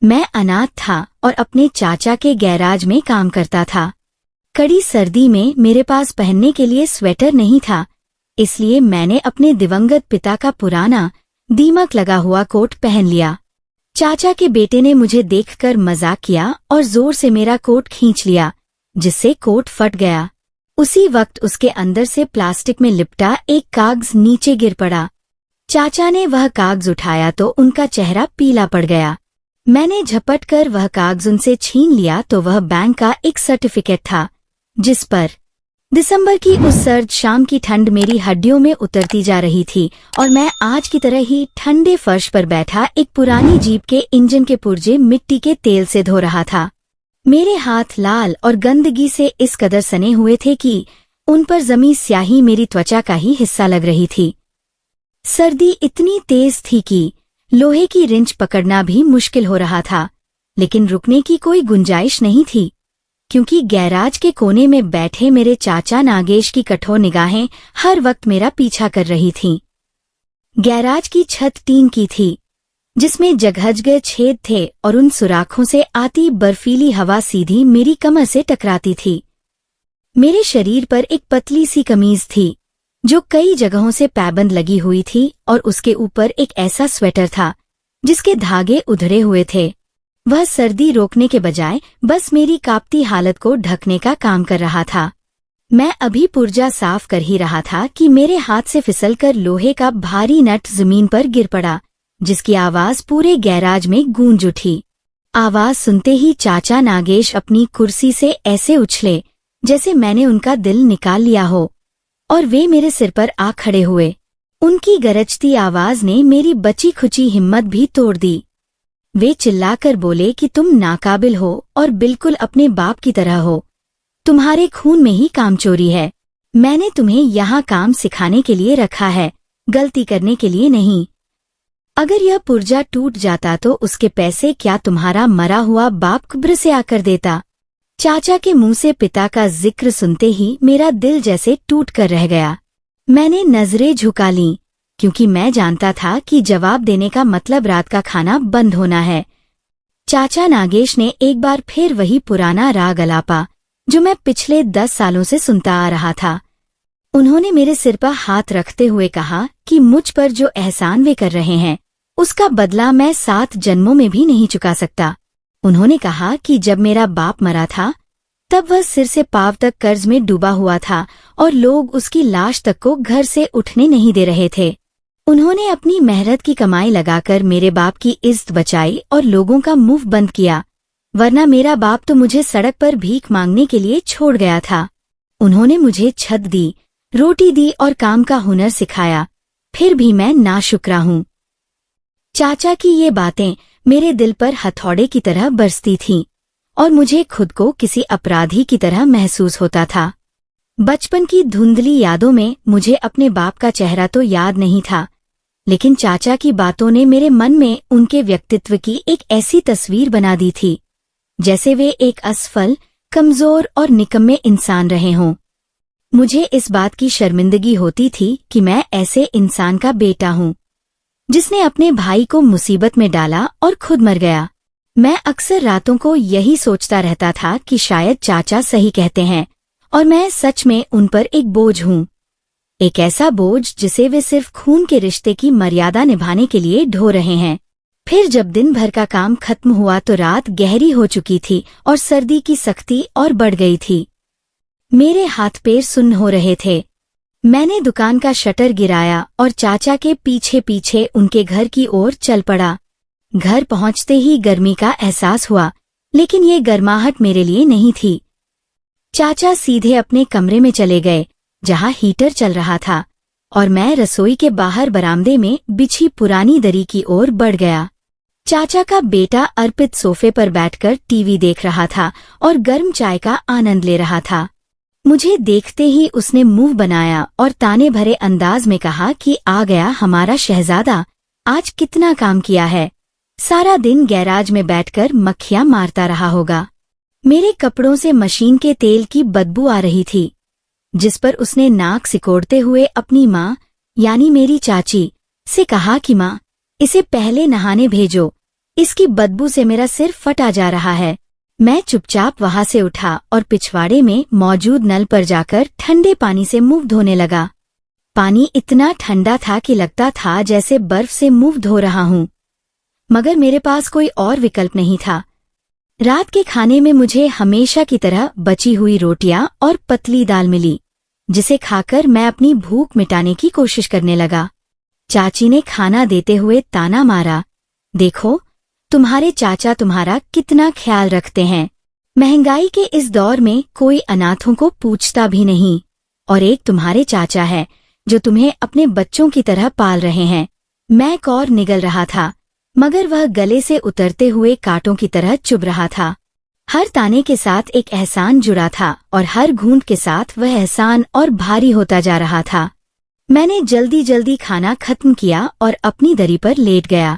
मैं अनाथ था और अपने चाचा के गैराज में काम करता था। कड़ी सर्दी में मेरे पास पहनने के लिए स्वेटर नहीं था, इसलिए मैंने अपने दिवंगत पिता का पुराना दीमक लगा हुआ कोट पहन लिया। चाचा के बेटे ने मुझे देखकर मजाक किया और जोर से मेरा कोट खींच लिया, जिससे कोट फट गया। उसी वक्त उसके अंदर से प्लास्टिक में लिपटा एक कागज नीचे गिर पड़ा। चाचा ने वह कागज उठाया तो उनका चेहरा पीला पड़ गया। मैंने झपट कर वह कागज उनसे छीन लिया तो वह बैंक का एक सर्टिफिकेट था, जिस पर दिसंबर की उस सर्द शाम की ठंड मेरी हड्डियों में उतरती जा रही थी और मैं आज की तरह ही ठंडे फर्श पर बैठा एक पुरानी जीप के इंजन के पुर्जे मिट्टी के तेल से धो रहा था। मेरे हाथ लाल और गंदगी से इस कदर सने हुए थे कि उन पर जमी स्याही मेरी त्वचा का ही हिस्सा लग रही थी। सर्दी इतनी तेज थी कि लोहे की रिंच पकड़ना भी मुश्किल हो रहा था, लेकिन रुकने की कोई गुंजाइश नहीं थी, क्योंकि गैराज के कोने में बैठे मेरे चाचा नागेश की कठोर निगाहें हर वक्त मेरा पीछा कर रही थीं। गैराज की छत टीन की थी, जिसमें जगह-जगह छेद थे और उन सुराखों से आती बर्फीली हवा सीधी मेरी कमर से टकराती थी। मेरे शरीर पर एक पतली सी कमीज थी, जो कई जगहों से पैबंद लगी हुई थी, और उसके ऊपर एक ऐसा स्वेटर था जिसके धागे उधड़े हुए थे। वह सर्दी रोकने के बजाय बस मेरी कांपती हालत को ढकने का काम कर रहा था। मैं अभी पुर्जा साफ कर ही रहा था कि मेरे हाथ से फिसलकर लोहे का भारी नट जमीन पर गिर पड़ा, जिसकी आवाज पूरे गैराज में गूंज उठी। आवाज सुनते ही चाचा नागेश अपनी कुर्सी से ऐसे उछले जैसे मैंने उनका दिल निकाल लिया हो, और वे मेरे सिर पर आ खड़े हुए। उनकी गरजती आवाज ने मेरी बची खुची हिम्मत भी तोड़ दी। वे चिल्लाकर बोले कि तुम नाकाबिल हो और बिल्कुल अपने बाप की तरह हो। तुम्हारे खून में ही कामचोरी है। मैंने तुम्हें यहाँ काम सिखाने के लिए रखा है, गलती करने के लिए नहीं। अगर यह पुर्जा टूट जाता तो उसके पैसे क्या तुम्हारा मरा हुआ बाप कब्र से आकर देता? चाचा के मुंह से पिता का जिक्र सुनते ही मेरा दिल जैसे टूट कर रह गया। मैंने नजरें झुका लीं, क्योंकि मैं जानता था कि जवाब देने का मतलब रात का खाना बंद होना है। चाचा नागेश ने एक बार फिर वही पुराना राग अलापा, जो मैं पिछले 10 सालों से सुनता आ रहा था। उन्होंने मेरे सिर पर हाथ रखते हुए कहा कि मुझ पर जो एहसान वे कर रहे हैं, उसका बदला मैं 7 जन्मों में भी नहीं चुका सकता। उन्होंने कहा कि जब मेरा बाप मरा था, तब वह सिर से पांव तक कर्ज में डूबा हुआ था और लोग उसकी लाश तक को घर से उठने नहीं दे रहे थे। उन्होंने अपनी मेहनत की कमाई लगाकर मेरे बाप की इज्जत बचाई और लोगों का मुंह बंद किया, वरना मेरा बाप तो मुझे सड़क पर भीख मांगने के लिए छोड़ गया था। उन्होंने मुझे छत दी, रोटी दी और काम का हुनर सिखाया, फिर भी मैं नाशुक्रा हूँ। चाचा की ये बातें मेरे दिल पर हथौड़े की तरह बरसती थीं और मुझे खुद को किसी अपराधी की तरह महसूस होता था। बचपन की धुंधली यादों में मुझे अपने बाप का चेहरा तो याद नहीं था, लेकिन चाचा की बातों ने मेरे मन में उनके व्यक्तित्व की एक ऐसी तस्वीर बना दी थी, जैसे वे एक असफल, कमजोर और निकम्मे इंसान रहे हों। मुझे इस बात की शर्मिंदगी होती थी कि मैं ऐसे इंसान का बेटा हूँ, जिसने अपने भाई को मुसीबत में डाला और खुद मर गया। मैं अक्सर रातों को यही सोचता रहता था कि शायद चाचा सही कहते हैं और मैं सच में उन पर एक बोझ हूँ, एक ऐसा बोझ जिसे वे सिर्फ खून के रिश्ते की मर्यादा निभाने के लिए ढो रहे हैं। फिर जब दिन भर का काम खत्म हुआ तो रात गहरी हो चुकी थी और सर्दी की सख्ती और बढ़ गई थी। मेरे हाथ पैर सुन्न हो रहे थे। मैंने दुकान का शटर गिराया और चाचा के पीछे पीछे उनके घर की ओर चल पड़ा। घर पहुंचते ही गर्मी का एहसास हुआ, लेकिन ये गर्माहट मेरे लिए नहीं थी। चाचा सीधे अपने कमरे में चले गए, जहां हीटर चल रहा था, और मैं रसोई के बाहर बरामदे में बिछी पुरानी दरी की ओर बढ़ गया। चाचा का बेटा अर्पित सोफे पर बैठकर टीवी देख रहा था और गर्म चाय का आनंद ले रहा था। मुझे देखते ही उसने मुंह बनाया और ताने भरे अंदाज में कहा कि आ गया हमारा शहजादा, आज कितना काम किया है, सारा दिन गैराज में बैठकर मक्खियां मारता रहा होगा। मेरे कपड़ों से मशीन के तेल की बदबू आ रही थी, जिस पर उसने नाक सिकोड़ते हुए अपनी माँ यानी मेरी चाची से कहा कि माँ, इसे पहले नहाने भेजो, इसकी बदबू से मेरा सिर फटा जा रहा है। मैं चुपचाप वहां से उठा और पिछवाड़े में मौजूद नल पर जाकर ठंडे पानी से मुंह धोने लगा। पानी इतना ठंडा था कि लगता था जैसे बर्फ से मुंह धो रहा हूं, मगर मेरे पास कोई और विकल्प नहीं था। रात के खाने में मुझे हमेशा की तरह बची हुई रोटियां और पतली दाल मिली, जिसे खाकर मैं अपनी भूख मिटाने की कोशिश करने लगा। चाची ने खाना देते हुए ताना मारा, देखो तुम्हारे चाचा तुम्हारा कितना ख्याल रखते हैं। महंगाई के इस दौर में कोई अनाथों को पूछता भी नहीं, और एक तुम्हारे चाचा है जो तुम्हें अपने बच्चों की तरह पाल रहे हैं। मैं कौर निगल रहा था, मगर वह गले से उतरते हुए कांटों की तरह चुभ रहा था। हर ताने के साथ एक एहसान जुड़ा था और हर घूंट के साथ वह एहसान और भारी होता जा रहा था। मैंने जल्दी जल्दी खाना खत्म किया और अपनी दरी पर लेट गया।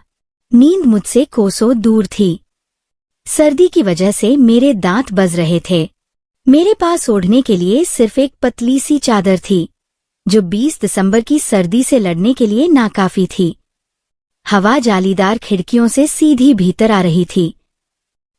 नींद मुझसे कोसों दूर थी। सर्दी की वजह से मेरे दांत बज रहे थे। मेरे पास ओढ़ने के लिए सिर्फ एक पतली सी चादर थी, जो 20 दिसंबर की सर्दी से लड़ने के लिए नाकाफी थी। हवा जालीदार खिड़कियों से सीधी भीतर आ रही थी।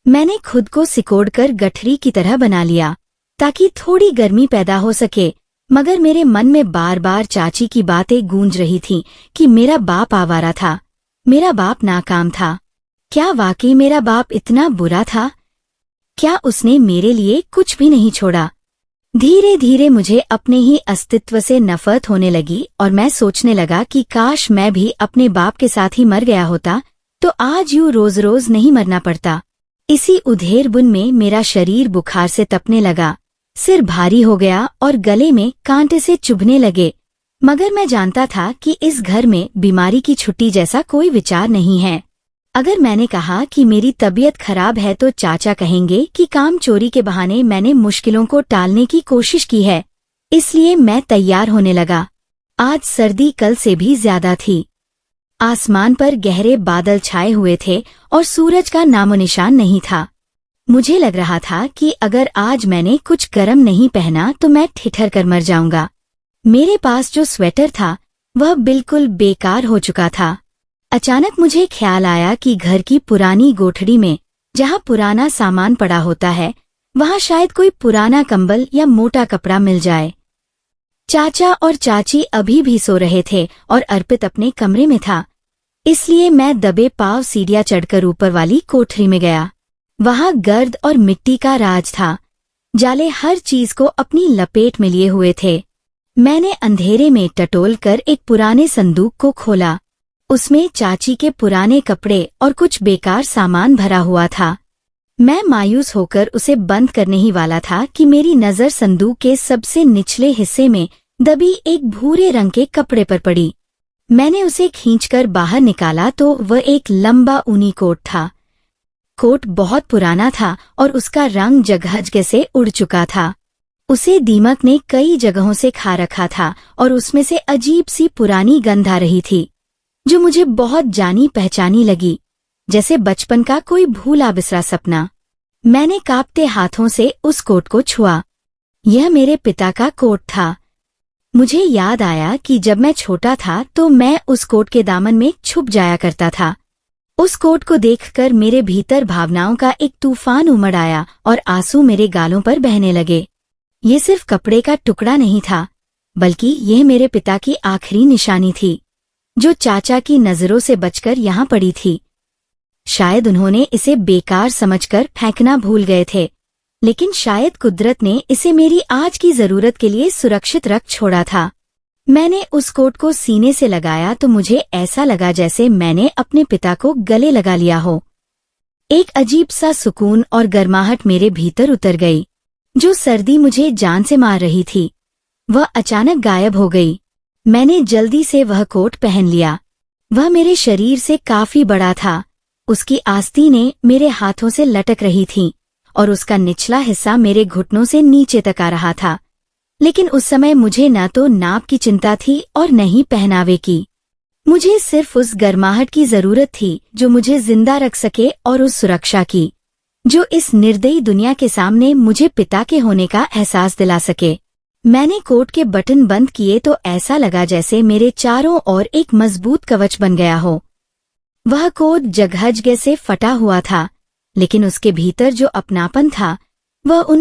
मैंने खुद को सिकोड़कर गठरी की तरह बना लिया ताकि थोड़ी गर्मी पैदा हो सके, मगर मेरे मन में बार बार चाची की बातें गूंज रही थीं कि मेरा बाप आवारा था, मेरा बाप नाकाम था। क्या वाकई मेरा बाप इतना बुरा था? क्या उसने मेरे लिए कुछ भी नहीं छोड़ा? धीरे धीरे मुझे अपने ही अस्तित्व से नफरत होने लगी और मैं सोचने लगा कि काश मैं भी अपने बाप के साथ ही मर गया होता तो आज यूं रोज रोज नहीं मरना पड़ता। इसी उधेर बुन में मेरा शरीर बुखार से तपने लगा, सिर भारी हो गया और गले में कांटे से चुभने लगे। मगर मैं जानता था कि इस घर में बीमारी की छुट्टी जैसा कोई विचार नहीं है। अगर मैंने कहा कि मेरी तबीयत खराब है तो चाचा कहेंगे कि काम चोरी के बहाने मैंने मुश्किलों को टालने की कोशिश की है। इसलिए मैं तैयार होने लगा। आज सर्दी कल से भी ज्यादा थी। आसमान पर गहरे बादल छाए हुए थे और सूरज का नामोनिशान नहीं था। मुझे लग रहा था कि अगर आज मैंने कुछ गर्म नहीं पहना तो मैं ठिठर कर मर जाऊंगा। मेरे पास जो स्वेटर था वह बिल्कुल बेकार हो चुका था। अचानक मुझे ख्याल आया कि घर की पुरानी गोठड़ी में जहाँ पुराना सामान पड़ा होता है वहाँ शायद कोई पुराना कंबल या मोटा कपड़ा मिल जाए। चाचा और चाची अभी भी सो रहे थे और अर्पित अपने कमरे में था, इसलिए मैं दबे पांव सीढ़ियां चढ़कर ऊपर वाली कोठरी में गया। वहाँ गर्द और मिट्टी का राज था। जाले हर चीज को अपनी लपेट में लिए हुए थे। मैंने अंधेरे में टटोल कर एक पुराने संदूक को खोला। उसमें चाची के पुराने कपड़े और कुछ बेकार सामान भरा हुआ था। मैं मायूस होकर उसे बंद करने ही वाला था कि मेरी नजर संदूक के सबसे निचले हिस्से में दबी एक भूरे रंग के कपड़े पर पड़ी। मैंने उसे खींचकर बाहर निकाला तो वह एक लंबा ऊनी कोट था। कोट बहुत पुराना था और उसका रंग जगह से उड़ चुका था। उसे दीमक ने कई जगहों से खा रखा था और उसमें से अजीब सी पुरानी गंध आ रही थी, जो मुझे बहुत जानी पहचानी लगी, जैसे बचपन का कोई भूला बिसरा सपना। मैंने कांपते हाथों से उस कोट को छुआ। यह मेरे पिता का कोट था। मुझे याद आया कि जब मैं छोटा था तो मैं उस कोट के दामन में छुप जाया करता था। उस कोट को देखकर मेरे भीतर भावनाओं का एक तूफान उमड़ आया और आंसू मेरे गालों पर बहने लगे। ये सिर्फ कपड़े का टुकड़ा नहीं था, बल्कि यह मेरे पिता की आखिरी निशानी थी, जो चाचा की नजरों से बचकर यहाँ पड़ी थी। शायद उन्होंने इसे बेकार समझकर फेंकना भूल गए थे, लेकिन शायद कुदरत ने इसे मेरी आज की जरूरत के लिए सुरक्षित रख छोड़ा था। मैंने उस कोट को सीने से लगाया तो मुझे ऐसा लगा जैसे मैंने अपने पिता को गले लगा लिया हो। एक अजीब सा सुकून और गर्माहट मेरे भीतर उतर गई। जो सर्दी मुझे जान से मार रही थी वह अचानक गायब हो गई। मैंने जल्दी से वह कोट पहन लिया। वह मेरे शरीर से काफी बड़ा था। उसकी आस्तीनें मेरे हाथों से लटक रही थीं और उसका निचला हिस्सा मेरे घुटनों से नीचे तक आ रहा था। लेकिन उस समय मुझे न तो नाप की चिंता थी और न ही पहनावे की। मुझे सिर्फ उस गर्माहट की जरूरत थी जो मुझे जिंदा रख सके और उस सुरक्षा की जो इस निर्दयी दुनिया के सामने मुझे पिता के होने का एहसास दिला सके। मैंने कोट के बटन बंद किए तो ऐसा लगा जैसे मेरे चारों ओर एक मजबूत कवच बन गया हो। वह कोट जगह जगह से फटा हुआ था, लेकिन उसके भीतर जो अपनापन था वह उन